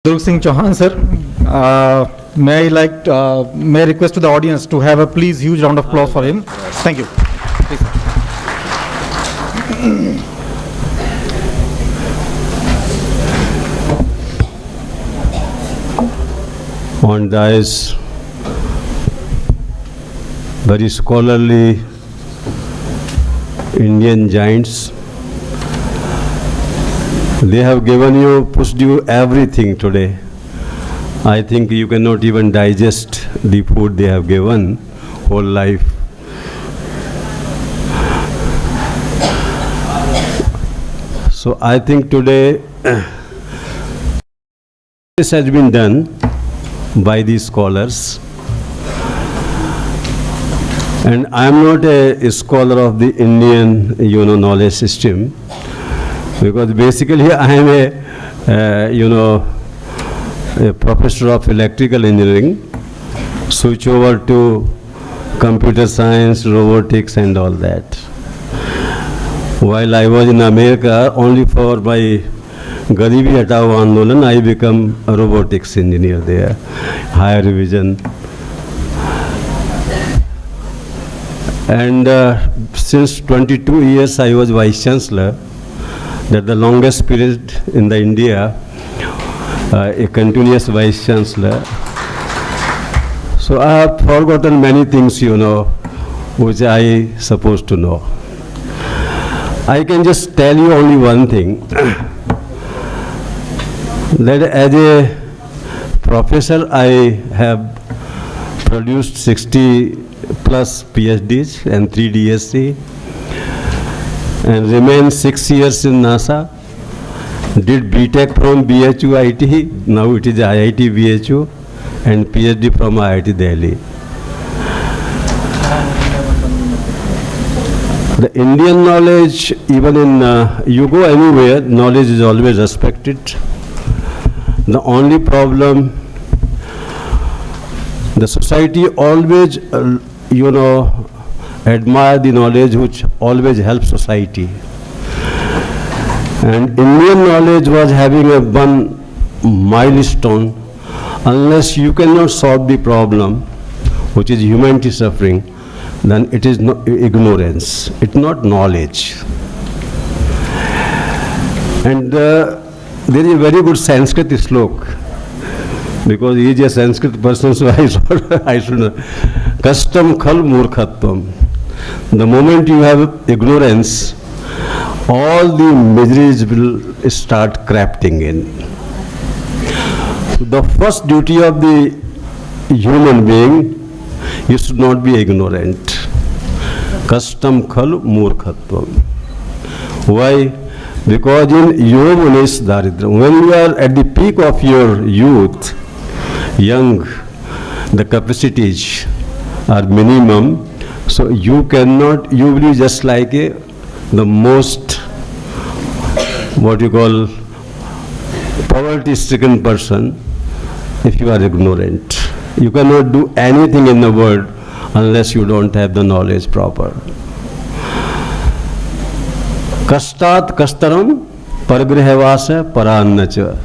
D.S.Chauhan, sir. May I request to the audience to have a please huge round of applause for him. Thank you. Please, sir. On dais, very scholarly Indian giants. They have pushed you everything today. I think you cannot even digest the food they have given whole life. So I think today this has been done by these scholars. And I am not a scholar of the Indian, knowledge system, because basically I am a professor of electrical engineering, switch over to computer science, robotics and all that. While I was in America, only for my Garibi Hatao Andolan, I become a robotics engineer there, higher revision. And since 22 years I was Vice Chancellor, that the longest period in the India, a continuous Vice Chancellor. So I have forgotten many things, which I supposed to know. I can just tell you only one thing, that as a professor I have produced 60 plus PhDs and 3 DSc, and remained 6 years in NASA, did BTech from BHU IT, now it is IIT BHU, and PhD from IIT Delhi. The Indian knowledge, even in, you go anywhere, knowledge is always respected. The only problem, the society always, admire the knowledge which always helps society. And Indian knowledge was having a one milestone. Unless you cannot solve the problem, which is humanity suffering, then it is not ignorance, it's not knowledge. And there is a very good Sanskrit slok, because he is a Sanskrit person, so I should know. Kastam khal murkhatvam. The moment you have ignorance, all the miseries will start crafting in. The first duty of the human being is to not be ignorant. Kastam khal murkhatvam. Why? Because in yomunis daridra, when you are at the peak of your youth, young, the capacities are minimum, so you cannot, you will be just like the most, what you call, poverty-stricken person if you are ignorant. You cannot do anything in the world unless you don't have the knowledge proper. Kastat kastaram paragrihevasa parannacha.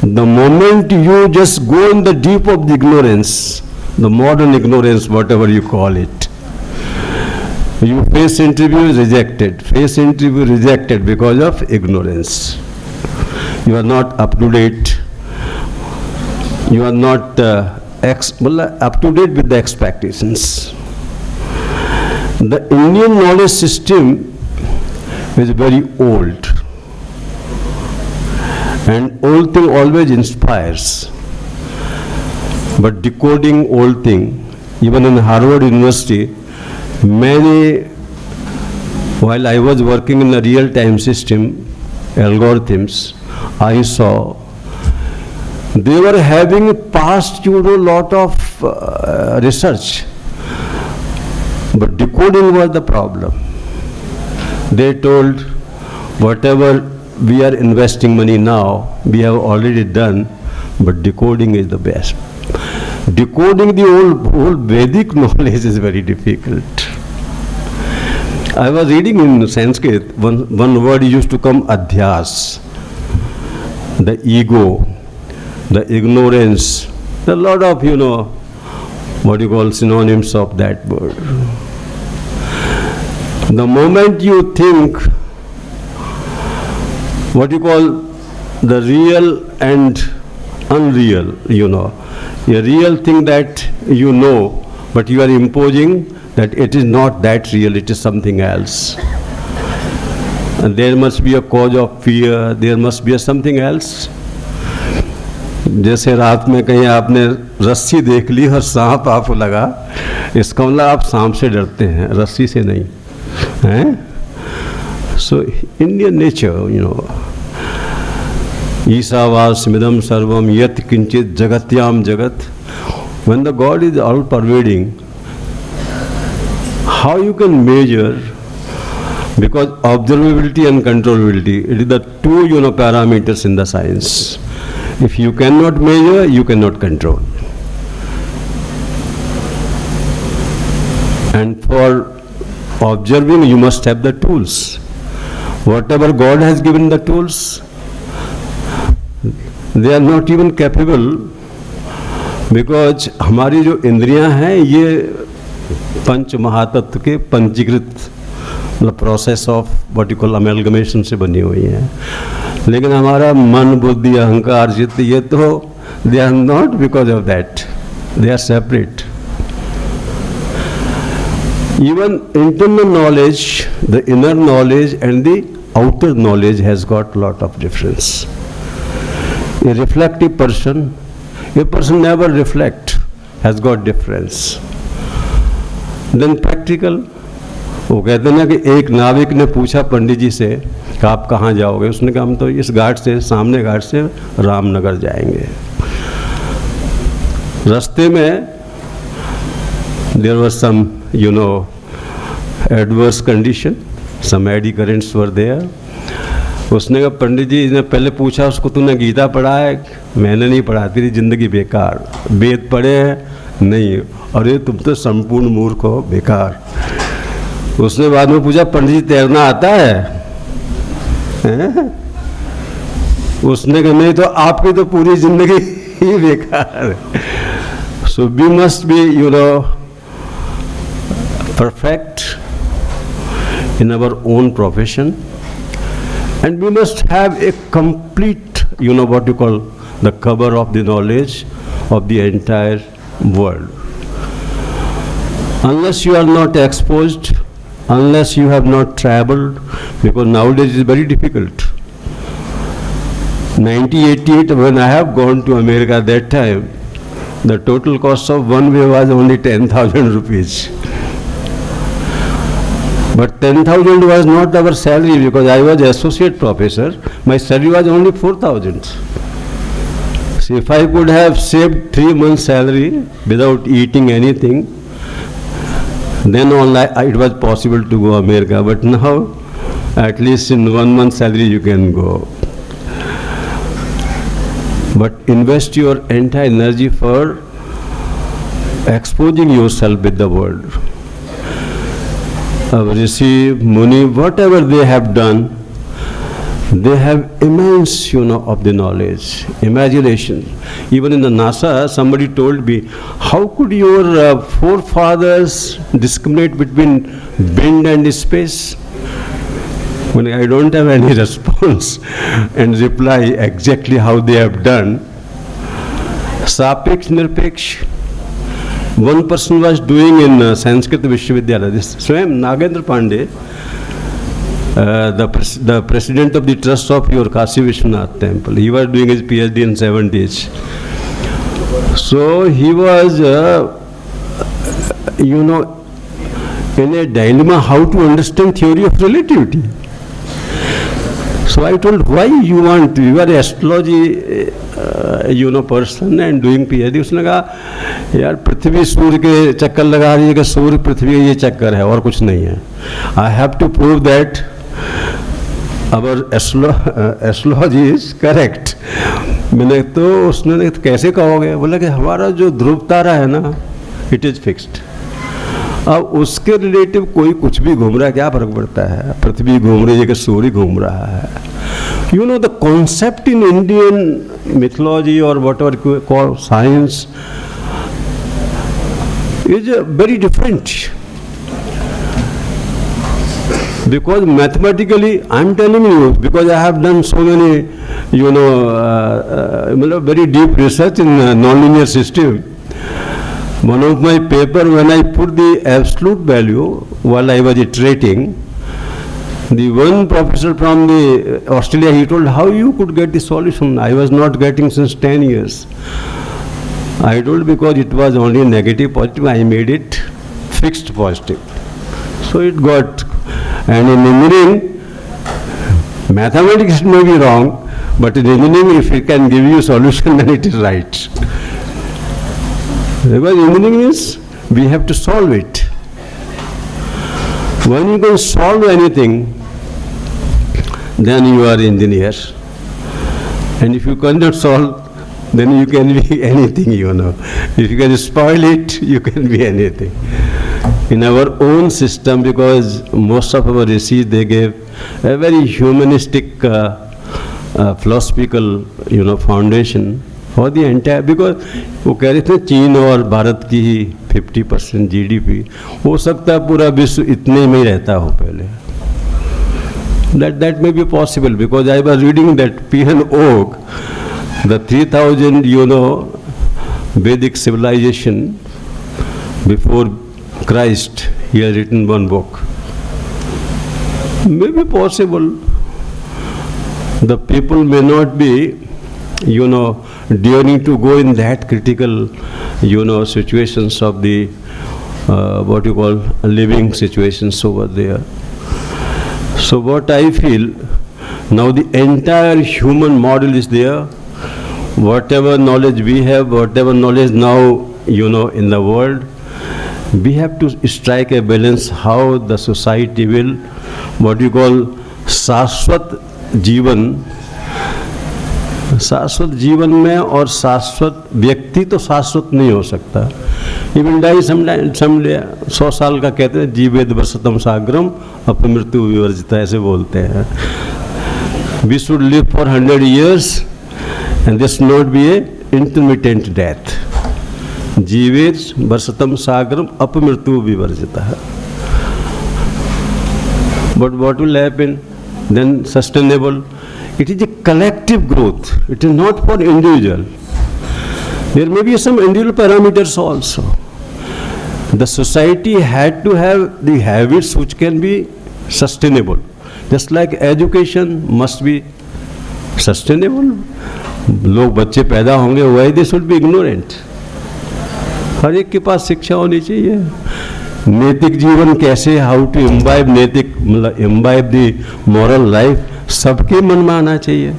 The moment you just go in the deep of the ignorance, the modern ignorance, whatever you call it, you face interview rejected because of ignorance. You are not up to date. You are not up to date with the expectations. The Indian knowledge system is very old, and old thing always inspires. But decoding old thing, even in Harvard University, while I was working in the real-time system, algorithms, I saw they were having past, lot of research, but decoding was the problem. They told, whatever we are investing money now, we have already done, but decoding is the best. Decoding the old Vedic knowledge is very difficult. I was reading in Sanskrit, one word used to come, adhyas, the ego. the ignorance, a lot of, what you call synonyms of that word. The moment you think what you call the real and unreal, a real thing that but you are imposing that it is not that real, it is something else. And there must be a cause of fear, there must be a something else. जैसे रात में कहीं आपने रस्सी देख ली और सांप आपको लगा, इसका मतलब आप सांप से डरते हैं, रस्सी से नहीं हैं? So Indian nature, ईशावास्मिदं सर्वम यत् किंचित जगत्याम जगत. When the God is all pervading, how you can measure? Because observability and controllability, it is the two parameters in the science. If you cannot measure, you cannot control. And for observing, you must have the tools. Whatever God has given the tools, they are not even capable, because हमारी जो इंद्रियां हैं ये पंच महातत्व के पंचीकृत process of what you call amalgamation से बनी हुई है. लेकिन हमारा मन, बुद्धि, अहंकार, चित्त, ये तो they are not because of that, they are separate. Even internal knowledge, the inner knowledge and the outer knowledge has got lot of difference. A reflective person, a person never reflect, has got difference. Then practical, वो कहते हैं ना कि एक नाविक ने पूछा पंडित जी से कि आप कहाँ जाओगे, उसने कहा हम तो इस घाट से, सामने घाट से रामनगर जाएंगे. रास्ते में there was some adverse condition, some eddy currents were there. उसने कहा पंडित जी ने पहले पूछा उसको, तूने गीता पढ़ा है? मैंने नहीं पढ़ा, तेरी जिंदगी बेकार. वेद पढ़े हैं? नहीं. अरे तुम तो संपूर्ण मूर्ख हो, बेकार. उसने बाद में पूछा पंडित जी तैरना आता है? उसने कहा नहीं, तो आपकी तो पूरी जिंदगी ही बेकार. So we must be perfect in our own profession, and we must have a complete what you call the cover of the knowledge of the entire world. Unless you are not exposed, unless you have not traveled, because nowadays it is very difficult. 1988 when I have gone to America, that time the total cost of one way was only 10,000 rupees. But 10,000 was not our salary, because I was associate professor. My salary was only 4,000. So if I could have saved 3 months salary without eating anything, then only it was possible to go America. But now, at least in 1 month salary you can go. But invest your entire energy for exposing yourself with the world. Rishi, Muni, whatever they have done, they have immense, of the knowledge, imagination. Even in the NASA, somebody told me, how could your forefathers discriminate between wind and space? When I don't have any response and reply exactly how they have done. Sapeksh Nirpeksh. One person was doing in Sanskrit Vishwavidyalaya, this Swayam Nagendra Pandey, the president of the trust of your Kashi Vishwanath temple. He was doing his PhD in 70s. So he was, in a dilemma how to understand theory of relativity. So I told, why you want, you are an astrology, person and doing PhD. उसने कहा, यार पृथ्वी सूर्य के चक्कर लगा रही है कि सूर्य पृथ्वी ये चक्कर है और कुछ नहीं है. I have to prove that our astrology is correct. मैंने तो उसने कैसे कहोगे? बोला कि हमारा जो ध्रुव तारा है ना, it is fixed. अब उसके रिलेटिव कोई कुछ भी घूम रहा है, क्या फर्क पड़ता है? पृथ्वी घूम रही है कि सूर्य घूम रहा है? You know the concept in Indian mythology और whatever call science is very different, because mathematically I am telling you, because I have done so many, you know, very deep research in nonlinear system. One of my paper, when I put the absolute value while I was iterating, the one professor from the Australia, he told, how you could get the solution? I was not getting since 10 years. I told, because it was only negative positive, I made it fixed positive. So it got, and in engineering, mathematics may be wrong, but in engineering, if it can give you solution, then it is right. Because engineering is, we have to solve it. When you can solve anything, then you are engineer. And if you cannot solve, then you can be anything, you know. If you can spoil it, you can be anything. In our own system, because most of our rishis, they gave a very humanistic, philosophical, you know, foundation for the entire, because वो कह रहे थे चीन और भारत की ही 50% GDP, हो सकता है पूरा विश्व इतने में ही रहता हो पहले. That may be possible, because I was reading that P.N. Oak, the 3000, you know, Vedic civilization before Christ, he has written one book. Maybe possible. The people may not be, you know, daring to go in that critical, you know, situations of the, what you call, living situations over there. So what I feel, now the entire human model is there. Whatever knowledge we have, whatever knowledge now, you know, in the world, we have to strike a balance how the society will, what you call, शाश्वत जीवन में, और शाश्वत व्यक्ति तो शाश्वत नहीं हो सकता. He will die someday. 100 साल का कहते हैं, जीवेद वर्षतम साग्रम अपमृत्यु विवर्जिता, ऐसे बोलते हैं. We should live for 100 years and this not be a intermittent death. जीवेद वर्षतम साग्रम अपमृत्यु विवर्जिता. But what will happen then? Sustainable. It is a collective growth. It is not for individual. There may be some individual parameters also. The society had to have the habits which can be sustainable. Just like education must be sustainable. लोग बच्चे पैदा होंगे, why they should be ignorant? हर एक के पास शिक्षा होनी चाहिए. नैतिक जीवन कैसे, हाउ टू इम्बाइब नैतिक, मतलब इम्बाइब दी मॉरल लाइफ, सबके मन में आना चाहिए.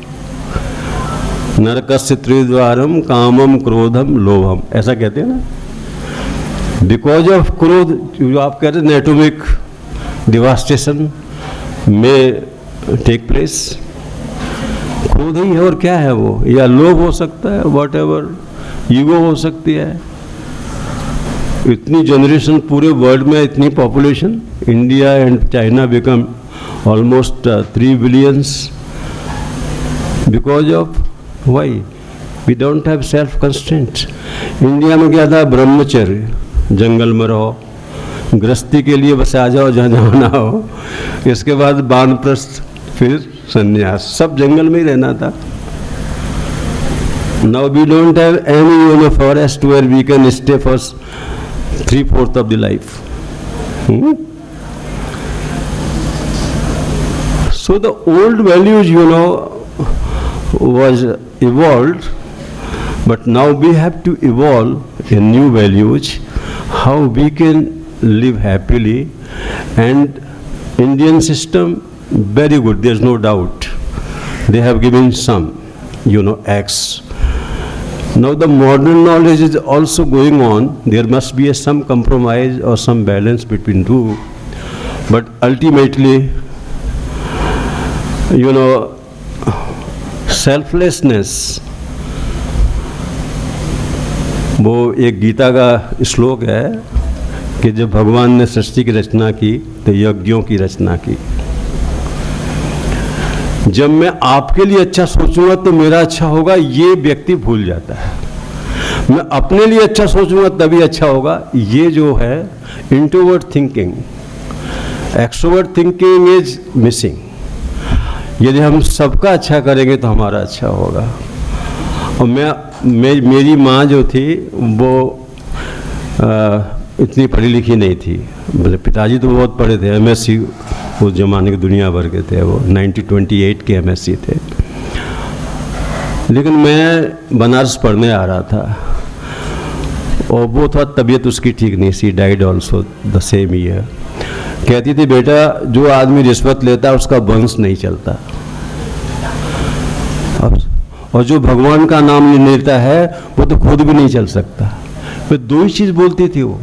नरकस्य त्रिद्वारम कामम क्रोधम लोभम, ऐसा कहते हैं ना. बिकॉज ऑफ क्रोध, जो आप कहते हैं एटॉमिक डिवास्टेशन में टेक प्लेस. क्रोध ही है, और क्या है वो? या लोभ हो सकता है, वॉट एवर, ईगो हो सकती है. इतनी जनरेशन पूरे वर्ल्ड में, इतनी population, India and China become almost 3 billions because of why? We don't have self constraint. India में क्या था? ब्रह्मचर्य, जंगल में रहो, गृहस्थी के लिए बस आ जाओ जहाँ जाना हो, इसके बाद वानप्रस्थ, फिर संन्यास, सब जंगल में ही रहना था. Now we don't have any, you know, forest where we can stay for 3/4 of the life. So the old values, you know, was evolved, but now we have to evolve in new values, how we can live happily. And Indian system, very good, there's no doubt. They have given some, you know, acts. Now the modern knowledge is also going on. There must be some compromise or some balance between two. But ultimately, you know, selflessness, वो एक गीता का श्लोक है कि जब भगवान ने सृष्टि की रचना की तो यज्ञों की रचना की। जब मैं आपके लिए अच्छा सोचूंगा तो मेरा अच्छा होगा, ये व्यक्ति भूल जाता है। मैं अपने लिए अच्छा सोचूंगा तभी अच्छा होगा, ये जो है introvert thinking. Extrovert thinking is missing. यदि हम सबका अच्छा करेंगे तो हमारा अच्छा होगा। और मेरी माँ जो थी वो इतनी पढ़ी लिखी नहीं थी, मतलब पिताजी तो बहुत पढ़े थे, एमएससी उस जमाने के दुनिया भर के थे, वो 1928 के एमएससी थे। लेकिन मैं बनारस पढ़ने आ रहा था और वो थोड़ा तबीयत उसकी ठीक नहीं सी, died also the same year. कहती थी बेटा जो आदमी रिश्वत लेता है उसका वंश नहीं चलता, और जो भगवान का नाम नहीं लेता है वो तो खुद भी नहीं चल सकता। वे दो ही चीज़ बोलती थी वो।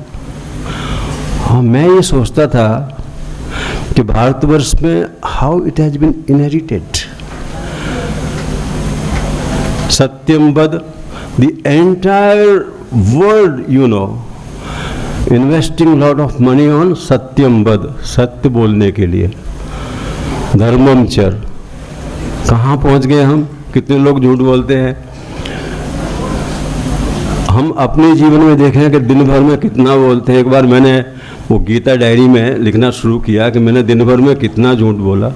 हाँ, मैं ये सोचता था कि भारतवर्ष में how it has been inherited सत्यम वद, the entire world you know investing lot of money on सत्यम वद, सत्य बोलने के लिए। धर्मम चर, कहाँ पहुँच गए हम? कितने लोग झूठ बोलते हैं। हम अपने जीवन में देखें कि दिन भर में कितना बोलते हैं। एक बार मैंने वो गीता डायरी में लिखना शुरू किया कि मैंने दिन भर में कितना झूठ बोला।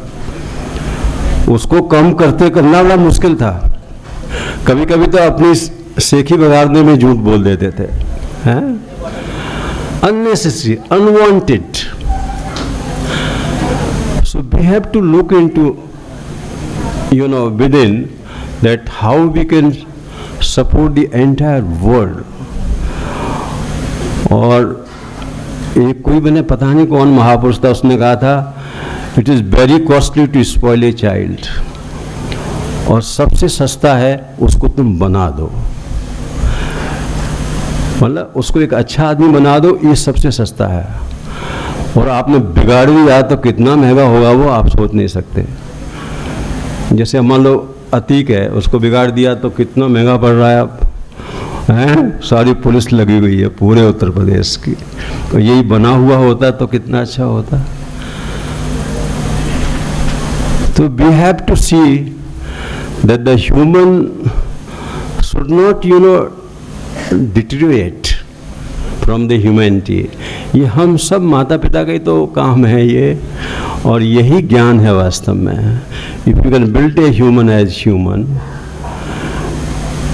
उसको कम करना बड़ा मुश्किल था। कभी कभी तो अपनी सेखी बगाड़ने में झूठ बोल देते थे, हैं? Unnecessary, unwanted. So we have to look into, within that how we can support the entire world. और एक कोई मैंने पता नहीं कौन महापुरुष था, उसने कहा था it is very costly to spoil a child, और सबसे सस्ता है उसको तुम बना दो, मतलब उसको एक अच्छा आदमी बना दो, ये सबसे सस्ता है। और आपने बिगाड़ दिया तो कितना महंगा होगा वो आप सोच नहीं सकते। जैसे मान लो अतीक है, उसको बिगाड़ दिया तो कितना महंगा पड़ रहा है। आप हैं, सारी पुलिस लगी हुई है पूरे उत्तर प्रदेश की, तो यही बना हुआ होता तो कितना अच्छा होता। तो we have to see that the human should not deteriorate from the humanity. ये हम सब माता पिता का ही तो काम है ये, और यही ज्ञान है वास्तव में। If you can build a human as human,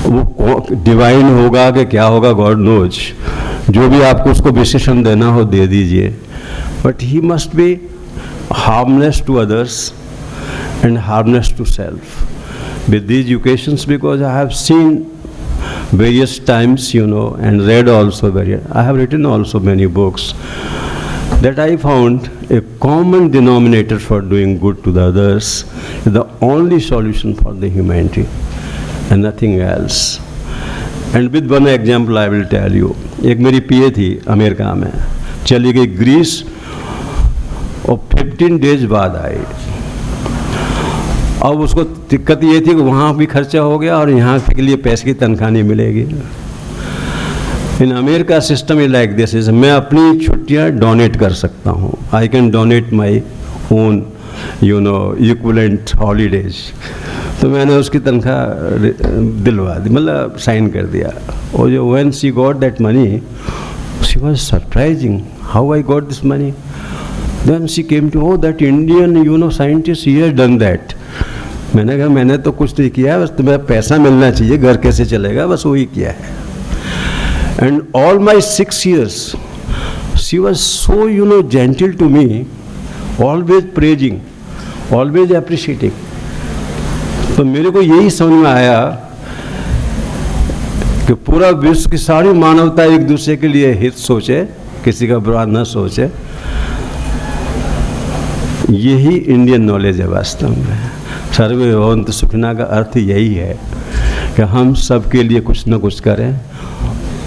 वो डिवाइन होगा कि क्या होगा गॉड नोज, जो भी आपको उसको विशेषण देना हो दे दीजिए, but he must be harmless to others and harmless to self with these educations, because I have seen various times, and read also I have written also many books, that I found a common denominator for doing good to the others is the only solution for the humanity and nothing else. And with one example I will tell you. एक मेरी पीए थी America में, चली गई Greece और 15 days बाद आई। अब उसको दिक्कत ये थी कि वहाँ भी खर्चा हो गया और यहाँ के लिए पैसे की तनख्वाह नहीं मिलेगी। In America system is like this is, मैं अपनी छुट्टियाँ डोनेट कर सकता हूँ। I can donate my own equivalent holidays. तो मैंने उसकी तनख्वाह दिलवा दी, मतलब साइन कर दिया। और जो when she got that money, she was surprising how I got this money. Then she came to know that Indian scientist he has done that. मैंने कहा मैंने तो कुछ नहीं किया, बस तुम्हें पैसा मिलना चाहिए, घर कैसे चलेगा, बस वही किया है। And all my 6 years she was so gentle to me, always praising, always appreciating. तो मेरे को यही समझ में आया कि पूरा विश्व की सारी मानवता एक दूसरे के लिए हित सोचे, किसी का बुरा न सोचे। यही इंडियन नॉलेज है वास्तव में। सर्वे भवन्तु सुखिनः का अर्थ यही है कि हम सबके लिए कुछ न कुछ करें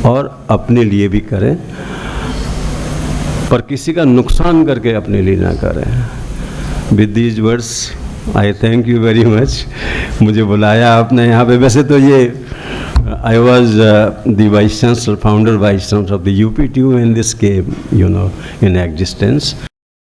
और अपने लिए भी करें, पर किसी का नुकसान करके अपने लिए ना करें। With these words I thank you very much. मुझे बुलाया आपने यहाँ पे। वैसे तो ये I was the vice chancellor, founder vice chancellor of the UPTU when this came, in existence.